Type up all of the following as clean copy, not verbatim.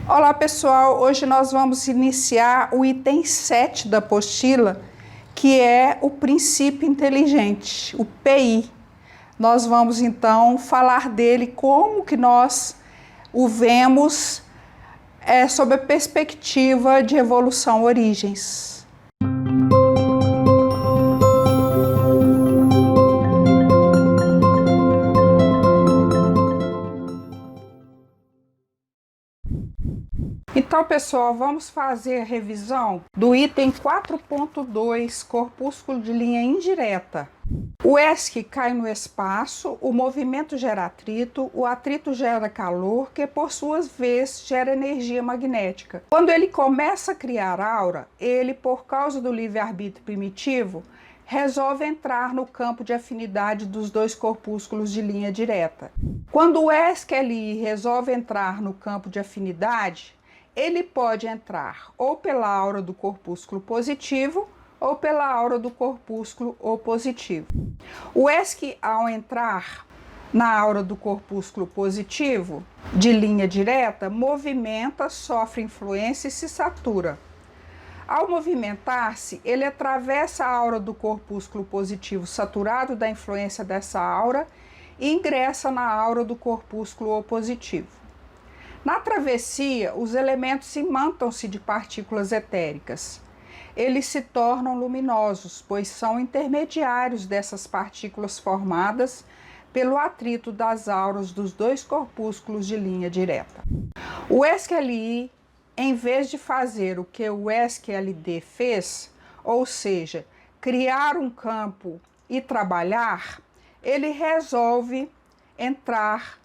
Olá pessoal, hoje nós vamos iniciar o item 7 da apostila, que é o princípio inteligente, o PI. Nós vamos então falar dele, como que nós o vemos sob a perspectiva de evolução origens. Então, pessoal, vamos fazer a revisão do item 4.2, corpúsculo de linha indireta. O ESC cai no espaço, o movimento gera atrito, o atrito gera calor, que por sua vez gera energia magnética. Quando ele começa a criar aura, ele, por causa do livre-arbítrio primitivo, resolve entrar no campo de afinidade dos dois corpúsculos de linha direta. Quando o ESC-LI resolve entrar no campo de afinidade, ele pode entrar ou pela aura do corpúsculo positivo ou pela aura do corpúsculo opositivo. O ESC, ao entrar na aura do corpúsculo positivo, de linha direta, movimenta, sofre influência e se satura. Ao movimentar-se, ele atravessa a aura do corpúsculo positivo saturado da influência dessa aura e ingressa na aura do corpúsculo opositivo. Na travessia, os elementos imantam-se de partículas etéricas. Eles se tornam luminosos, pois são intermediários dessas partículas formadas pelo atrito das auras dos dois corpúsculos de linha direta. O ESC-LI, em vez de fazer o que o ESC-LD fez, ou seja, criar um campo e trabalhar, ele resolve entrar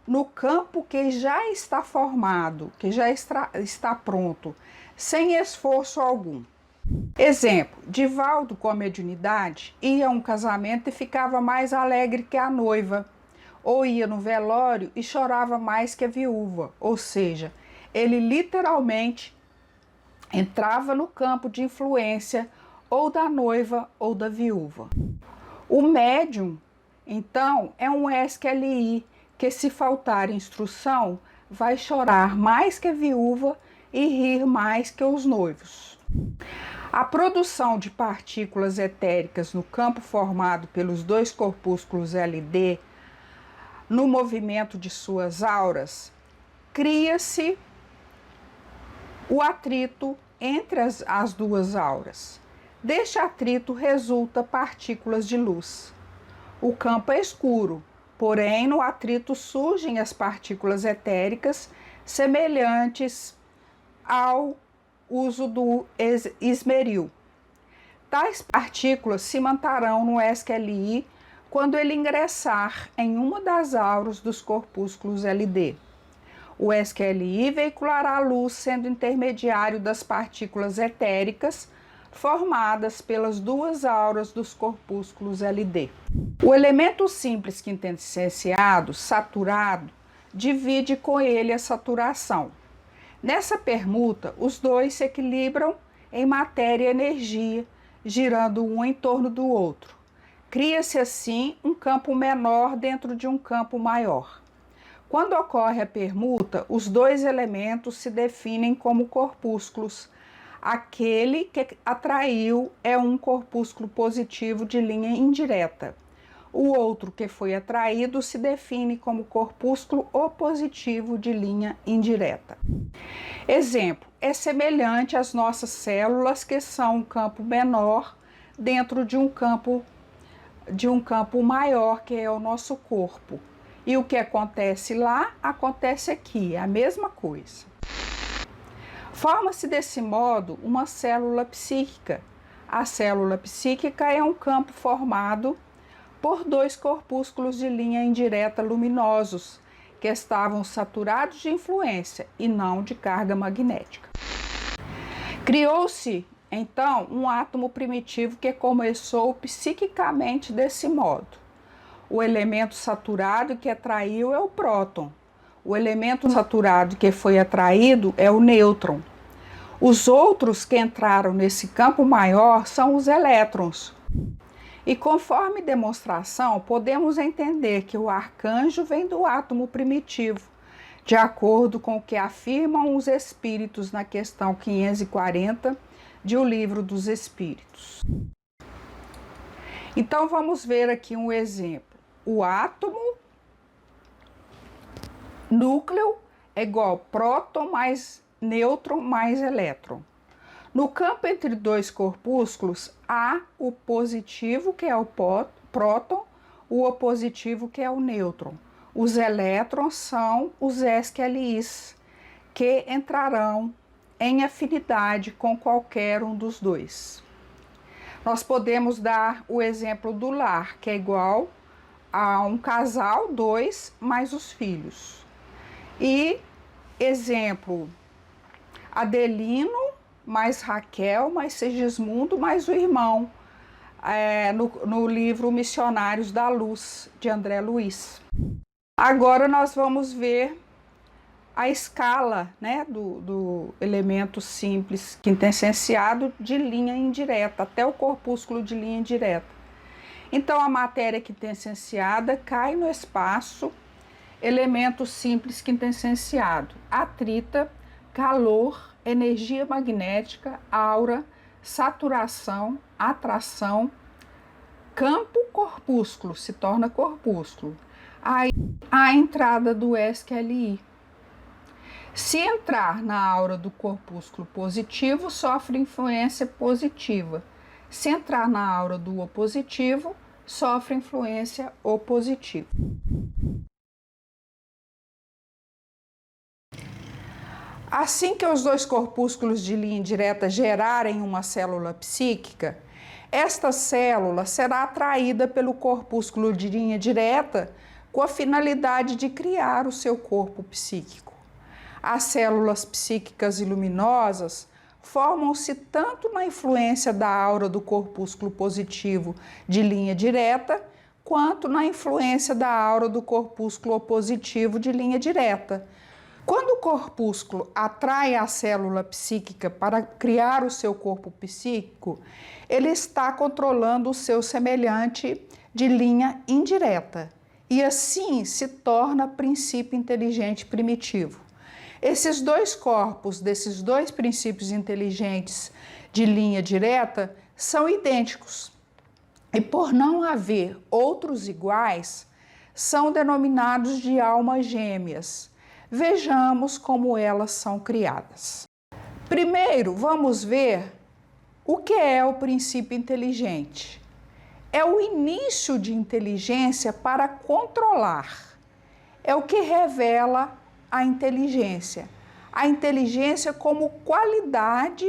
no campo que já está formado, que já está pronto, sem esforço algum. Exemplo, Divaldo, com a mediunidade, ia a um casamento e ficava mais alegre que a noiva, ou ia no velório e chorava mais que a viúva, ou seja, ele literalmente entrava no campo de influência ou da noiva ou da viúva. O médium, então, é um ESC-LI, que se faltar instrução, vai chorar mais que a viúva e rir mais que os noivos. A produção de partículas etéricas no campo formado pelos dois corpúsculos LD, no movimento de suas auras, cria-se o atrito entre as duas auras. Deste atrito resulta partículas de luz. O campo é escuro, porém, no atrito surgem as partículas etéricas semelhantes ao uso do esmeril. Tais partículas se manterão no ESC-LI quando ele ingressar em uma das auras dos corpúsculos LD. O ESC-LI veiculará a luz sendo intermediário das partículas etéricas formadas pelas duas auras dos corpúsculos LD. O elemento simples quintessenciado, saturado, divide com ele a saturação. Nessa permuta, os dois se equilibram em matéria e energia, girando um em torno do outro. Cria-se assim um campo menor dentro de um campo maior. Quando ocorre a permuta, os dois elementos se definem como corpúsculos. Aquele que atraiu é um corpúsculo positivo de linha indireta. O outro que foi atraído se define como corpúsculo opositivo de linha indireta. Exemplo, é semelhante às nossas células, que são um campo menor dentro de um campo maior, que é o nosso corpo. E o que acontece lá, acontece aqui, é a mesma coisa. Forma-se desse modo uma célula psíquica. A célula psíquica é um campo formado por dois corpúsculos de linha indireta luminosos, que estavam saturados de influência e não de carga magnética. Criou-se, então, um átomo primitivo que começou psiquicamente desse modo. O elemento saturado que atraiu é o próton. O elemento saturado que foi atraído é o nêutron. Os outros que entraram nesse campo maior são os elétrons. E conforme demonstração, podemos entender que o arcanjo vem do átomo primitivo, de acordo com o que afirmam os espíritos na questão 540 de O Livro dos Espíritos. Então vamos ver aqui um exemplo. O átomo, núcleo, é igual próton mais nêutron mais elétron. No campo entre dois corpúsculos, há o positivo, que é o próton, o opositivo, que é o nêutron. Os elétrons são os SQLIs, que entrarão em afinidade com qualquer um dos dois. Nós podemos dar o exemplo do lar, que é igual a um casal, 2, mais os filhos. E exemplo, Adelino mais Raquel mais Segismundo mais o irmão, no livro Missionários da Luz, de André Luiz. Agora nós vamos ver a escala, né, do elemento simples quintessenciado de linha indireta, até o corpúsculo de linha indireta. Então a matéria quintessenciada cai no espaço, elemento simples quintessenciado, atrita, calor, energia magnética, aura, saturação, atração, campo, corpúsculo, se torna corpúsculo. Aí a entrada do SQLI. Se entrar na aura do corpúsculo positivo, sofre influência positiva. Se entrar na aura do opositivo, sofre influência opositiva. Assim que os dois corpúsculos de linha indireta gerarem uma célula psíquica, esta célula será atraída pelo corpúsculo de linha direta com a finalidade de criar o seu corpo psíquico. As células psíquicas e luminosas formam-se tanto na influência da aura do corpúsculo positivo de linha direta, quanto na influência da aura do corpúsculo opositivo de linha direta. Quando o corpúsculo atrai a célula psíquica para criar o seu corpo psíquico, ele está controlando o seu semelhante de linha indireta e assim se torna princípio inteligente primitivo. Esses dois corpos desses dois princípios inteligentes de linha direta são idênticos e, por não haver outros iguais, são denominados de almas gêmeas. Vejamos como elas são criadas. Primeiro, vamos ver o que é o princípio inteligente. É o início de inteligência para controlar. É o que revela a inteligência. A inteligência como qualidade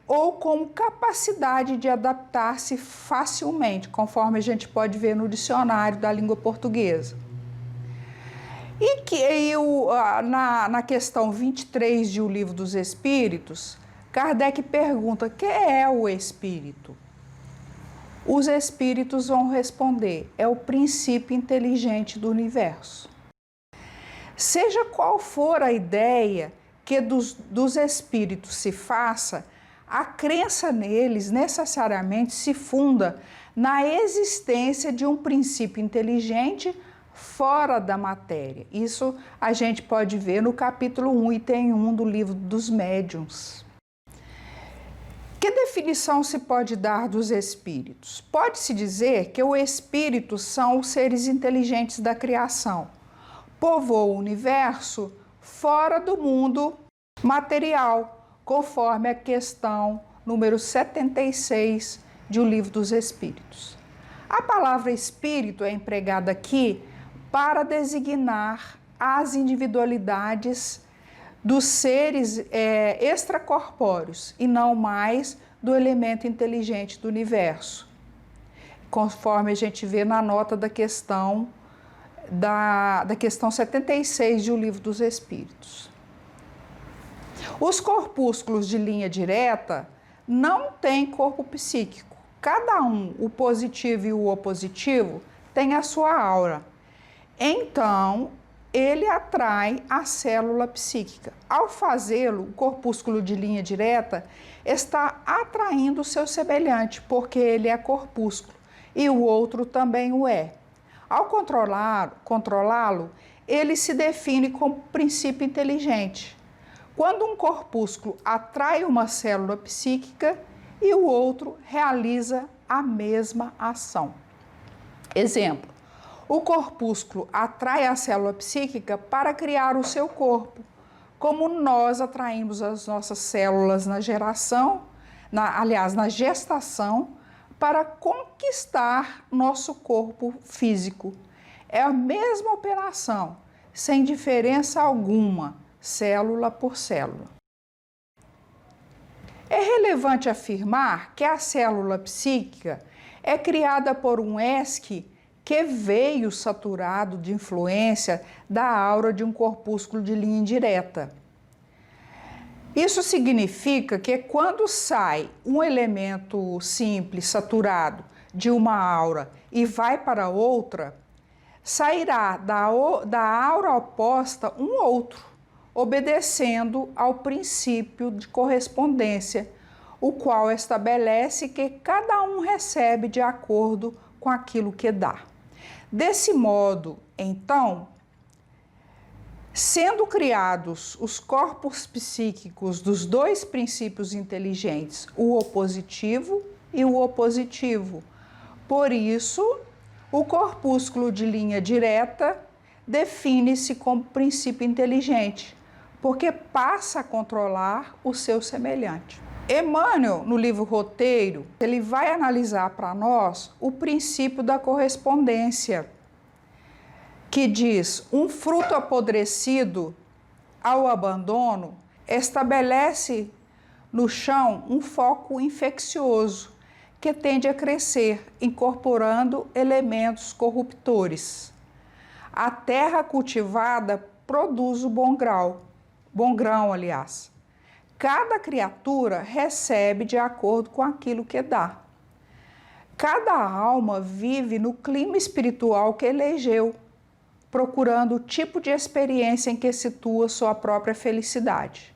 ou como capacidade de adaptar-se facilmente, conforme a gente pode ver no dicionário da língua portuguesa. E que na questão 23 de O Livro dos Espíritos, Kardec pergunta: o que é o espírito? Os espíritos vão responder: é o princípio inteligente do universo. Seja qual for a ideia que dos espíritos se faça, a crença neles necessariamente se funda na existência de um princípio inteligente fora da matéria. Isso a gente pode ver no capítulo 1, item 1 do Livro dos Médiuns. Que definição se pode dar dos espíritos? Pode-se dizer que os espíritos são os seres inteligentes da criação. Povoam o universo fora do mundo material, conforme a questão número 76 de O Livro dos Espíritos. A palavra espírito é empregada aqui para designar as individualidades dos seres extracorpóreos e não mais do elemento inteligente do universo, conforme a gente vê na nota da questão 76 de O Livro dos Espíritos. Os corpúsculos de linha direta não têm corpo psíquico. Cada um, o positivo e o opositivo, tem a sua aura. Então, ele atrai a célula psíquica. Ao fazê-lo, o corpúsculo de linha direta está atraindo o seu semelhante, porque ele é corpúsculo e o outro também o é. Ao controlá-lo, ele se define como princípio inteligente. Quando um corpúsculo atrai uma célula psíquica e o outro realiza a mesma ação. Exemplo: o corpúsculo atrai a célula psíquica para criar o seu corpo, como nós atraímos as nossas células na gestação, para conquistar nosso corpo físico. É a mesma operação, sem diferença alguma, célula por célula. É relevante afirmar que a célula psíquica é criada por um ESC que veio saturado de influência da aura de um corpúsculo de linha indireta. Isso significa que quando sai um elemento simples saturado de uma aura e vai para outra, sairá da aura oposta um outro, obedecendo ao princípio de correspondência, o qual estabelece que cada um recebe de acordo com aquilo que dá. Desse modo, então, sendo criados os corpos psíquicos dos dois princípios inteligentes, o opositivo e o opositivo. Por isso, o corpúsculo de linha direta define-se como princípio inteligente, porque passa a controlar o seu semelhante. Emmanuel, no livro Roteiro, ele vai analisar para nós o princípio da correspondência, que diz: um fruto apodrecido ao abandono estabelece no chão um foco infeccioso que tende a crescer, incorporando elementos corruptores. A terra cultivada produz o bom grão, aliás. Cada criatura recebe de acordo com aquilo que dá. Cada alma vive no clima espiritual que elegeu, procurando o tipo de experiência em que situa sua própria felicidade.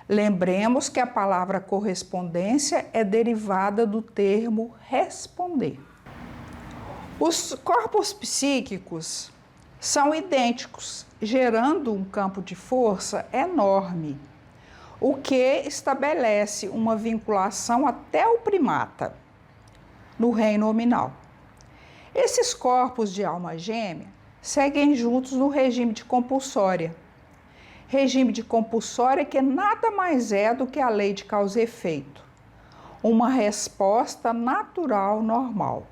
Lembremos que a palavra correspondência é derivada do termo responder. Os corpos psíquicos são idênticos, gerando um campo de força enorme, o que estabelece uma vinculação até o primata, no reino nominal. Esses corpos de alma gêmea seguem juntos no regime de compulsória. Regime de compulsória que nada mais é do que a lei de causa e efeito, uma resposta natural normal.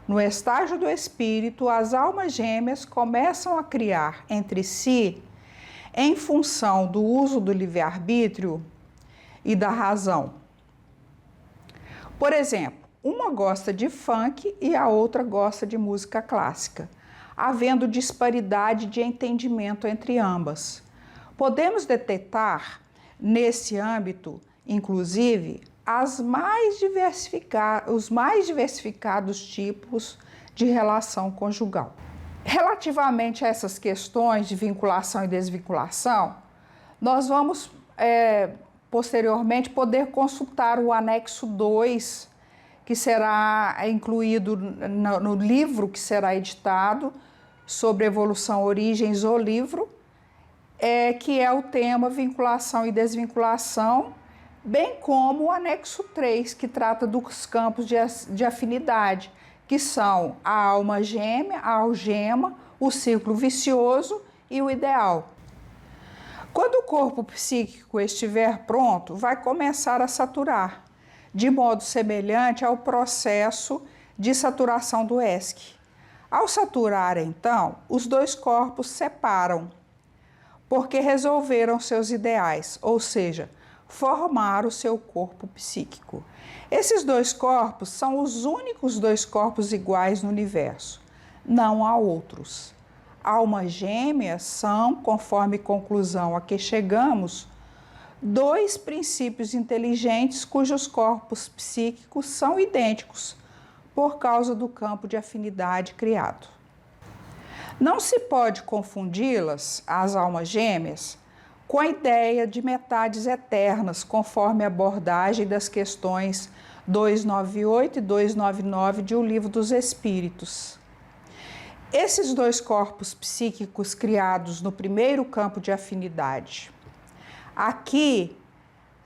No estágio do espírito, as almas gêmeas começam a criar entre si em função do uso do livre-arbítrio e da razão. Por exemplo, uma gosta de funk e a outra gosta de música clássica, havendo disparidade de entendimento entre ambas. Podemos detectar nesse âmbito, inclusive, os mais diversificados tipos de relação conjugal. Relativamente a essas questões de vinculação e desvinculação, nós vamos posteriormente poder consultar o anexo 2, que será incluído no livro que será editado sobre evolução, origens, o livro, que é o tema vinculação e desvinculação, bem como o anexo 3, que trata dos campos de afinidade, que são a alma gêmea, a algema, o círculo vicioso e o ideal. Quando o corpo psíquico estiver pronto, vai começar a saturar, de modo semelhante ao processo de saturação do ESC. Ao saturar, então, os dois corpos separam, porque resolveram seus ideais, ou seja, formar o seu corpo psíquico. Esses dois corpos são os únicos dois corpos iguais no universo, não há outros. Almas gêmeas são, conforme conclusão a que chegamos, dois princípios inteligentes cujos corpos psíquicos são idênticos por causa do campo de afinidade criado. Não se pode confundi-las, as almas gêmeas, com a ideia de metades eternas, conforme a abordagem das questões 298 e 299 de O Livro dos Espíritos. Esses dois corpos psíquicos criados no primeiro campo de afinidade. Aqui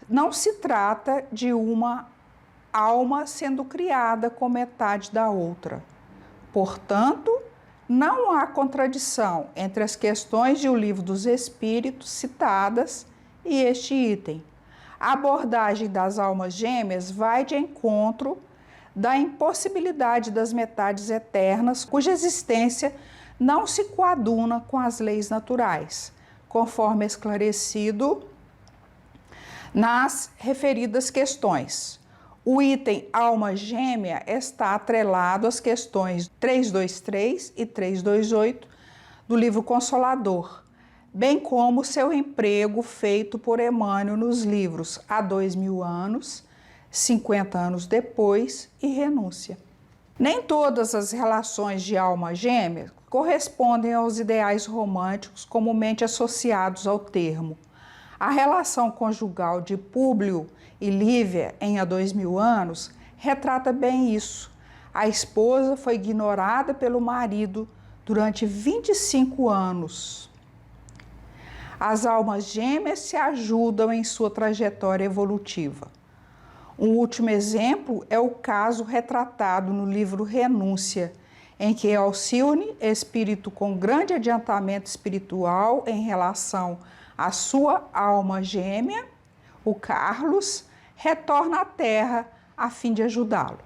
não se trata de uma alma sendo criada com metade da outra. Portanto, não há contradição entre as questões de O Livro dos Espíritos citadas e este item. A abordagem das almas gêmeas vai de encontro da impossibilidade das metades eternas, cuja existência não se coaduna com as leis naturais, conforme esclarecido nas referidas questões. O item alma gêmea está atrelado às questões 323 e 328 do livro Consolador, bem como seu emprego feito por Emmanuel nos livros Há 2000 anos, 50 anos depois e Renúncia. Nem todas as relações de alma gêmea correspondem aos ideais românticos comumente associados ao termo. A relação conjugal de Públio e Lívia em Há 2000 anos retrata bem isso. A esposa foi ignorada pelo marido durante 25 anos. As almas gêmeas se ajudam em sua trajetória evolutiva. Um último exemplo é o caso retratado no livro Renúncia, em que Alcione, espírito com grande adiantamento espiritual em relação à sua alma gêmea, o Carlos, retorna à Terra a fim de ajudá-lo.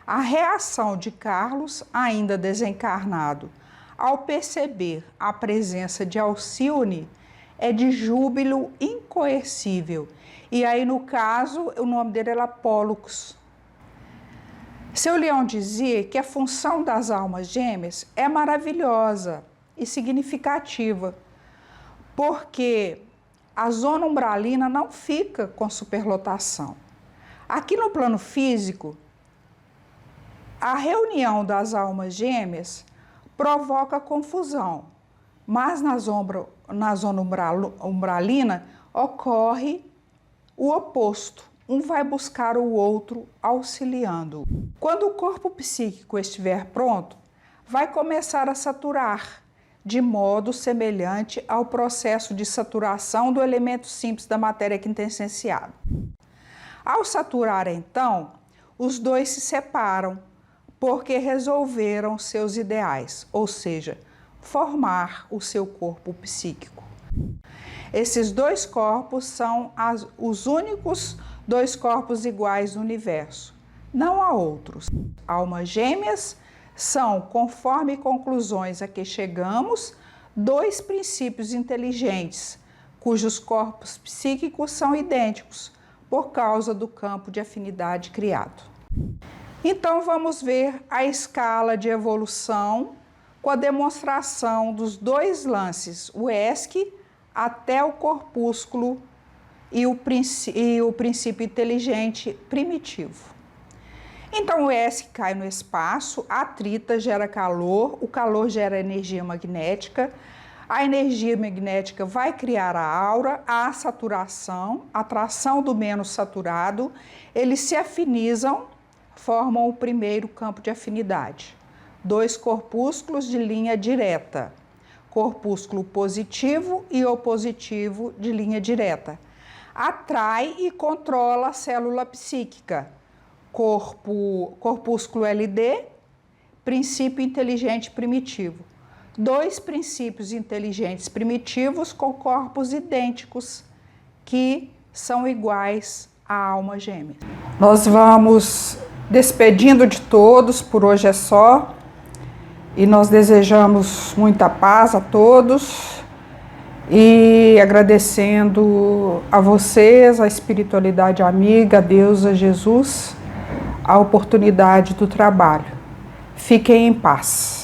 A reação de Carlos, ainda desencarnado, ao perceber a presença de Alcione, é de júbilo incoercível. E aí, no caso, o nome dele era Pólux. Seu Leão dizia que a função das almas gêmeas é maravilhosa e significativa, porque a zona umbralina não fica com superlotação. Aqui no plano físico, a reunião das almas gêmeas provoca confusão, mas na zona umbralina ocorre o oposto. Um vai buscar o outro auxiliando. Quando o corpo psíquico estiver pronto, vai começar a saturar, de modo semelhante ao processo de saturação do elemento simples da matéria quintessenciada. Ao saturar, então, os dois se separam, porque resolveram seus ideais, ou seja, formar o seu corpo psíquico. Esses dois corpos são os únicos dois corpos iguais no universo. Não há outros. Almas gêmeas são, conforme conclusões a que chegamos, dois princípios inteligentes, cujos corpos psíquicos são idênticos, por causa do campo de afinidade criado. Então vamos ver a escala de evolução com a demonstração dos dois lances, o ESC até o corpúsculo e o princípio inteligente primitivo. Então o ESC cai no espaço, atrita, gera calor, o calor gera energia magnética, a energia magnética vai criar a aura, a saturação, a atração do menos saturado, eles se afinizam, formam o primeiro campo de afinidade. Dois corpúsculos de linha direta, corpúsculo positivo e opositivo de linha direta. Atrai e controla a célula psíquica, corpúsculo LD, princípio inteligente primitivo. Dois princípios inteligentes primitivos com corpos idênticos, que são iguais à alma gêmea. Nós vamos despedindo de todos, por hoje é só, e nós desejamos muita paz a todos e agradecendo a vocês, a espiritualidade amiga, a Deus, a Jesus, a oportunidade do trabalho. Fiquem em paz.